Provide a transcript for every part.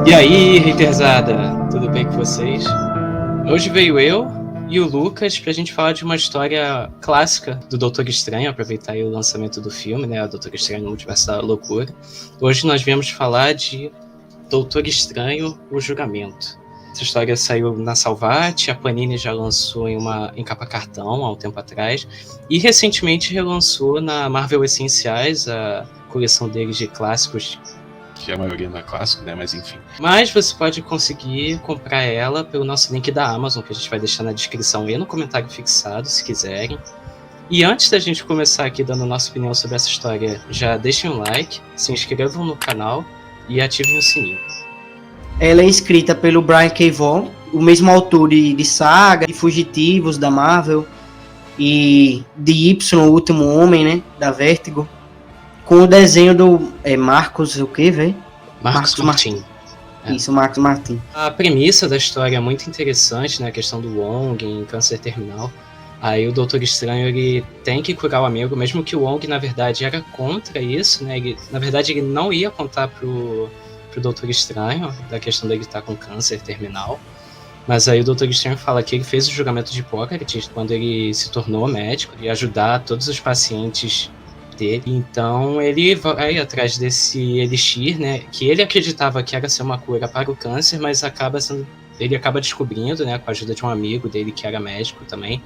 E aí, haterzada, tudo bem com vocês? Hoje veio eu e o Lucas pra gente falar de uma história clássica do Doutor Estranho, aproveitar aí o lançamento do filme, né, o Doutor Estranho no Multiverso da Loucura. Hoje nós viemos falar de Doutor Estranho, o Julgamento. Essa história saiu na Salvat, a Panini já lançou em capa cartão há um tempo atrás, e recentemente relançou na Marvel Essenciais, a coleção deles de clássicos, que a maioria não é clássico, né? Mas enfim. Mas você pode conseguir comprar ela pelo nosso link da Amazon, que a gente vai deixar na descrição e no comentário fixado, se quiserem. E antes da gente começar aqui dando a nossa opinião sobre essa história, já deixem um like, se inscrevam no canal e ativem o sininho. Ela é escrita pelo Brian K. Vaughan, o mesmo autor de Saga, de Fugitivos, da Marvel, e de Y, o Último Homem, né, da Vertigo. Com o desenho do Marcos, o quê, velho? Marcos Martin. Isso, Marcos Martin. A premissa da história é muito interessante, né? A questão do Wong em câncer terminal. Aí o Doutor Estranho, ele tem que curar o amigo, mesmo que o Wong, na verdade, era contra isso, né? Na verdade, ele não ia contar pro Doutor Estranho da questão dele estar com câncer terminal. Mas aí o Doutor Estranho fala que ele fez o julgamento de Hipócrates quando ele se tornou médico e ajudar todos os pacientes dele. Então ele vai atrás desse elixir, né, que ele acreditava que era ser uma cura para o câncer, mas ele acaba descobrindo, né, com a ajuda de um amigo dele que era médico também,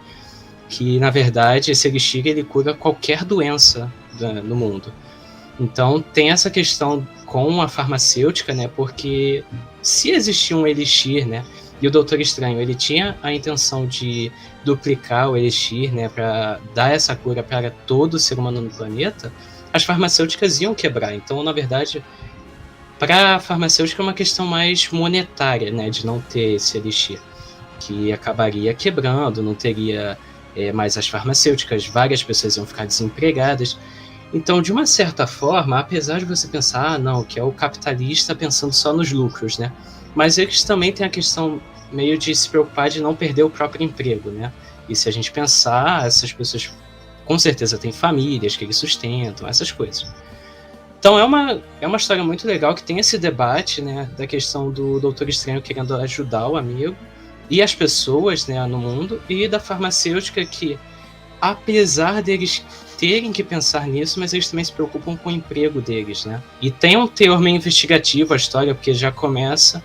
que na verdade esse elixir ele cura qualquer doença no mundo. Então tem essa questão com a farmacêutica, né, porque se existia um elixir, né, e o Doutor Estranho, ele tinha a intenção de duplicar o elixir, né, para dar essa cura para todo ser humano no planeta, as farmacêuticas iam quebrar. Então, na verdade, para a farmacêutica é uma questão mais monetária, né, de não ter esse elixir, que acabaria quebrando, não teria mais as farmacêuticas, várias pessoas iam ficar desempregadas. Então, de uma certa forma, apesar de você pensar, não, que é o capitalista pensando só nos lucros, né, mas eles também têm a questão meio de se preocupar de não perder o próprio emprego, né? E se a gente pensar, essas pessoas com certeza têm famílias que eles sustentam, essas coisas. Então é uma história muito legal que tem esse debate, né, da questão do Doutor Estranho querendo ajudar o amigo e as pessoas, né, no mundo, e da farmacêutica que, apesar deles terem que pensar nisso, mas eles também se preocupam com o emprego deles, né? E tem um teor meio investigativo a história, porque já começa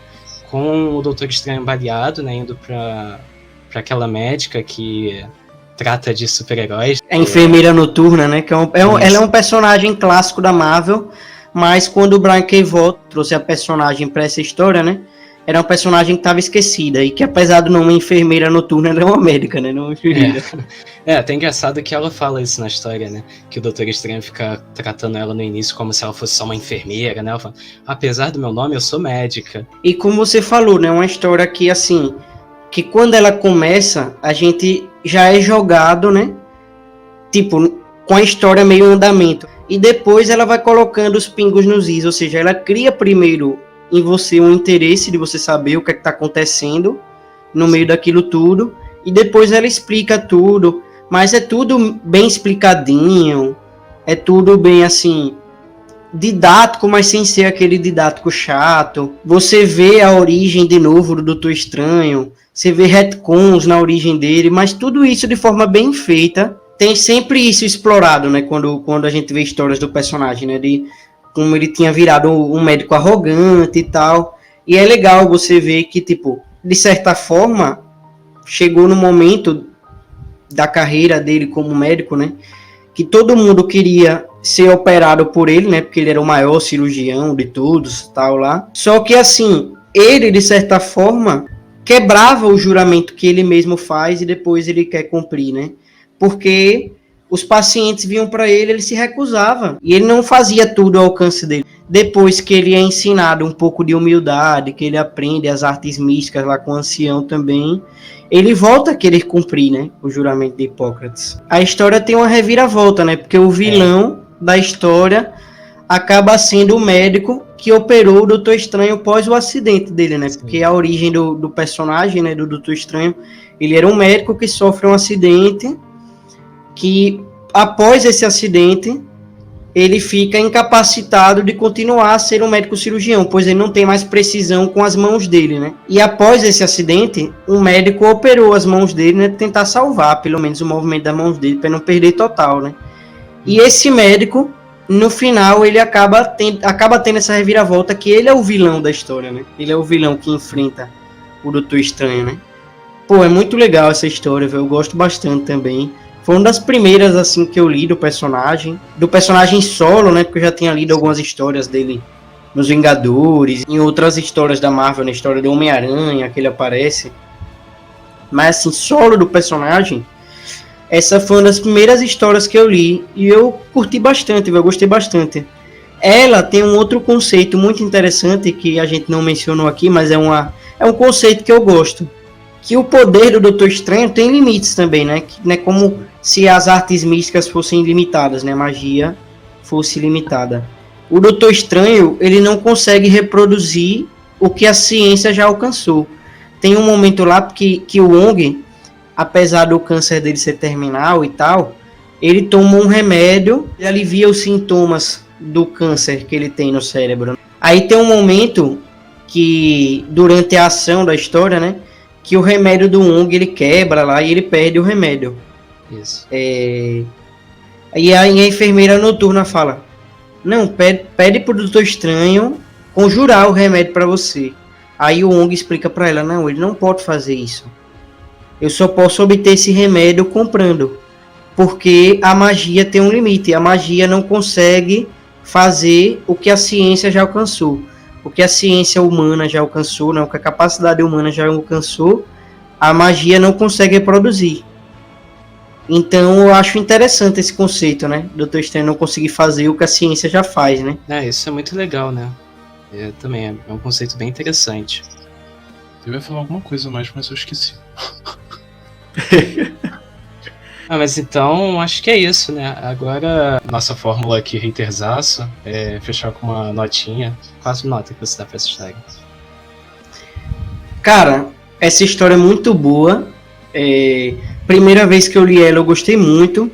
com o Doutor Estranho baleado, né, indo pra aquela médica que trata de super-heróis. É a Enfermeira Noturna, né, que ela é um personagem clássico da Marvel, mas quando o Brian K. Vaughan trouxe a personagem pra essa história, né, era um personagem que estava esquecida, e que apesar do nome Enfermeira Noturna, ela é uma médica, né, não uma enfermeira. Até engraçado que ela fala isso na história, né, que o Doutor Estranho fica tratando ela no início como se ela fosse só uma enfermeira, né, ela fala, apesar do meu nome, eu sou médica. E como você falou, né, uma história que, assim, que quando ela começa, a gente já é jogado, né, tipo, com a história meio em andamento, e depois ela vai colocando os pingos nos is, ou seja, ela cria primeiro em você um interesse de você saber o que é que está acontecendo no meio daquilo tudo, e depois ela explica tudo, mas é tudo bem explicadinho, é tudo bem assim, didático, mas sem ser aquele didático chato. Você vê a origem de novo do Doutor Estranho, você vê retcons na origem dele, mas tudo isso de forma bem feita. Tem sempre isso explorado, né, quando a gente vê histórias do personagem, né, de como ele tinha virado um médico arrogante e tal. E é legal você ver que, tipo, de certa forma, chegou no momento da carreira dele como médico, né, que todo mundo queria ser operado por ele, né, porque ele era o maior cirurgião de todos, tal lá. Só que, assim, ele, de certa forma, quebrava o juramento que ele mesmo faz e depois ele quer cumprir, né, porque os pacientes vinham para ele se recusava. E ele não fazia tudo ao alcance dele. Depois que ele é ensinado um pouco de humildade, que ele aprende as artes místicas lá com o ancião também, ele volta a querer cumprir, né, o juramento de Hipócrates. A história tem uma reviravolta, né, porque o vilão da história acaba sendo o médico que operou o Doutor Estranho pós o acidente dele, né, porque a origem do personagem, né, do Doutor Estranho, ele era um médico que sofre um acidente, que após esse acidente ele fica incapacitado de continuar a ser um médico cirurgião, pois ele não tem mais precisão com as mãos dele, né? E após esse acidente, um médico operou as mãos dele, né, tentar salvar pelo menos o movimento das mãos dele para não perder total, né? E esse médico, no final, ele acaba tendo essa reviravolta que ele é o vilão da história, né? Ele é o vilão que enfrenta o Doutor Estranho, né? Pô, é muito legal essa história, velho. Eu gosto bastante também. Foi uma das primeiras, assim, que eu li do personagem solo, né? Porque eu já tinha lido algumas histórias dele nos Vingadores, em outras histórias da Marvel, na história do Homem-Aranha, que ele aparece. Mas, assim, solo do personagem, essa foi uma das primeiras histórias que eu li. E eu curti bastante, eu gostei bastante. Ela tem um outro conceito muito interessante que a gente não mencionou aqui, mas é um conceito que eu gosto. Que o poder do Doutor Estranho tem limites também, né? Que, né, como se as artes místicas fossem limitadas, né? A magia fosse limitada. O Doutor Estranho, ele não consegue reproduzir o que a ciência já alcançou. Tem um momento lá que o Wong, apesar do câncer dele ser terminal e tal, ele toma um remédio e alivia os sintomas do câncer que ele tem no cérebro. Aí tem um momento que, durante a ação da história, né? Que o remédio do Wong ele quebra lá e ele perde o remédio. Isso. E a enfermeira noturna fala: não, pede pro Doutor Estranho conjurar o remédio para você. Aí o Wong explica para ela: não, ele não pode fazer isso. Eu só posso obter esse remédio comprando. Porque a magia tem um limite. A magia não consegue fazer o que a ciência já alcançou. O que a ciência humana já alcançou, né? O que a capacidade humana já alcançou, a magia não consegue reproduzir. Então eu acho interessante esse conceito, né? Doutor Estranho não conseguir fazer o que a ciência já faz, né? Isso é muito legal, né? Também é um conceito bem interessante. Eu ia falar alguma coisa mais, mas eu esqueci. Mas então, acho que é isso, né? Agora, nossa fórmula aqui, haterzaço, é fechar com uma notinha. Qual a nota que você dá pra essa história? Cara, essa história é muito boa. Primeira vez que eu li ela, eu gostei muito.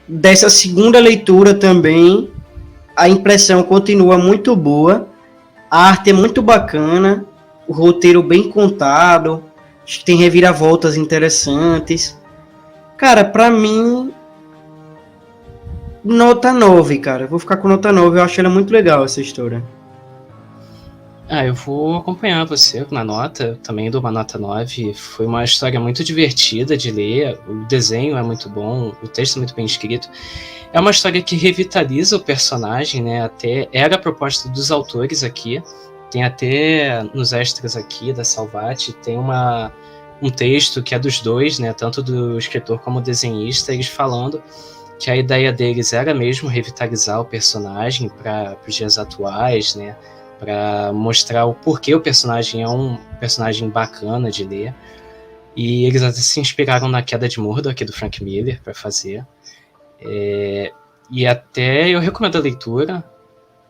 Dessa segunda leitura também, a impressão continua muito boa. A arte é muito bacana. O roteiro bem contado. Acho que tem reviravoltas interessantes. Cara, pra mim, nota 9, cara. Vou ficar com nota 9. Eu acho ela muito legal, essa história. Eu vou acompanhar você na nota. Eu também dou uma nota 9. Foi uma história muito divertida de ler. O desenho é muito bom. O texto é muito bem escrito. É uma história que revitaliza o personagem, né? Até era a proposta dos autores aqui. Tem até nos extras aqui da Salvat, tem um texto que é dos dois, né, tanto do escritor como do desenhista, eles falando que a ideia deles era mesmo revitalizar o personagem para os dias atuais, né, para mostrar o porquê o personagem é um personagem bacana de ler. E eles até se inspiraram na Queda de Murdoch do Frank Miller para fazer. E até eu recomendo a leitura.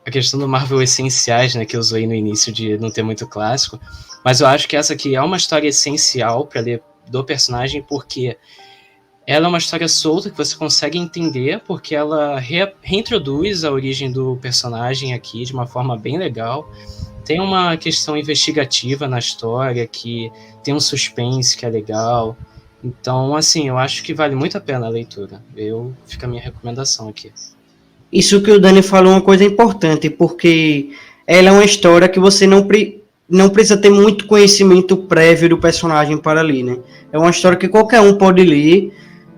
A questão do Marvel Essenciais, né, que eu usei no início de não ter muito clássico, mas eu acho que essa aqui é uma história essencial para ler do personagem, porque ela é uma história solta que você consegue entender, porque ela reintroduz a origem do personagem aqui de uma forma bem legal. Tem uma questão investigativa na história, que tem um suspense que é legal. Então, assim, eu acho que vale muito a pena a leitura. Fica a minha recomendação aqui. Isso que o Dani falou é uma coisa importante, porque ela é uma história que você não precisa ter muito conhecimento prévio do personagem para ler, né? É uma história que qualquer um pode ler.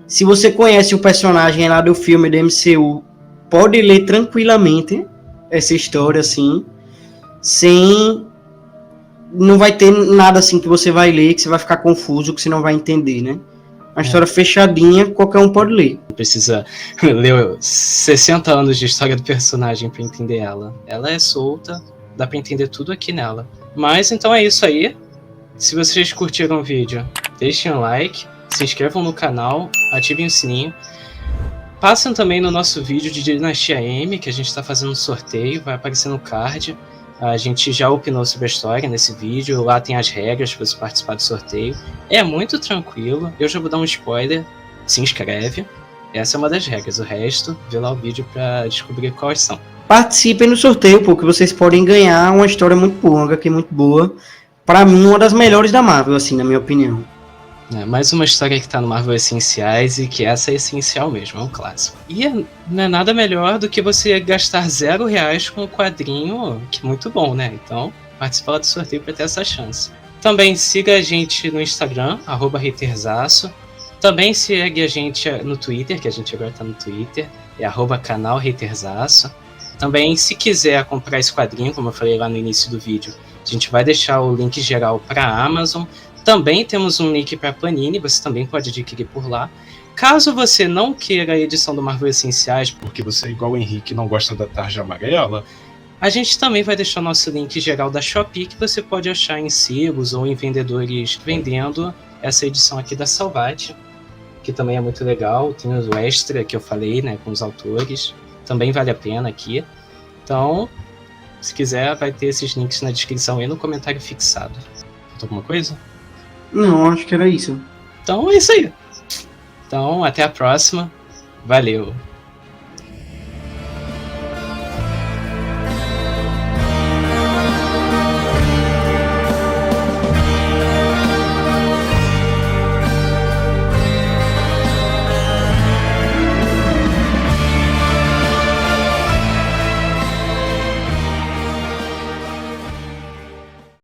Se você conhece o personagem lá do filme do MCU, pode ler tranquilamente essa história, assim, não vai ter nada assim que você vai ler, que você vai ficar confuso, que você não vai entender, né? Uma história fechadinha, qualquer um pode ler. Não precisa ler 60 anos de história do personagem para entender ela. Ela é solta, dá para entender tudo aqui nela. Mas então é isso aí. Se vocês curtiram o vídeo, deixem um like, se inscrevam no canal, ativem o sininho. Passem também no nosso vídeo de Dinastia M, que a gente está fazendo um sorteio, vai aparecer no card. A gente já opinou sobre a história nesse vídeo, lá tem as regras para você participar do sorteio. É muito tranquilo, eu já vou dar um spoiler, se inscreve. Essa é uma das regras. O resto, vê lá o vídeo pra descobrir quais são. Participem do sorteio, porque vocês podem ganhar uma história muito boa, uma HQ muito boa. Pra mim, uma das melhores da Marvel, assim, na minha opinião. Mais uma história que tá no Marvel Essenciais e que essa é essencial mesmo, é um clássico. E não é nada melhor do que você gastar R$0 com um quadrinho que é muito bom, né? Então, participa lá do sorteio para ter essa chance. Também siga a gente no Instagram, @haterzaço. Também segue a gente no Twitter, que a gente agora tá no Twitter, é @canal haterzaço. Também, se quiser comprar esse quadrinho, como eu falei lá no início do vídeo, a gente vai deixar o link geral para a Amazon. Também temos um link para a Panini, você também pode adquirir por lá. Caso você não queira a edição do Marvel Essenciais, Porque você é igual o Henrique e não gosta da tarja amarela, a gente também vai deixar o nosso link geral da Shopee, que você pode achar em sebos ou em vendedores vendendo essa edição aqui da Salvat, que também é muito legal. Tem o extra que eu falei, né, com os autores. Também vale a pena aqui. Então, se quiser, vai ter esses links na descrição e no comentário fixado. Faltou alguma coisa? Não, acho que era isso. Então é isso aí. Então, até a próxima. Valeu!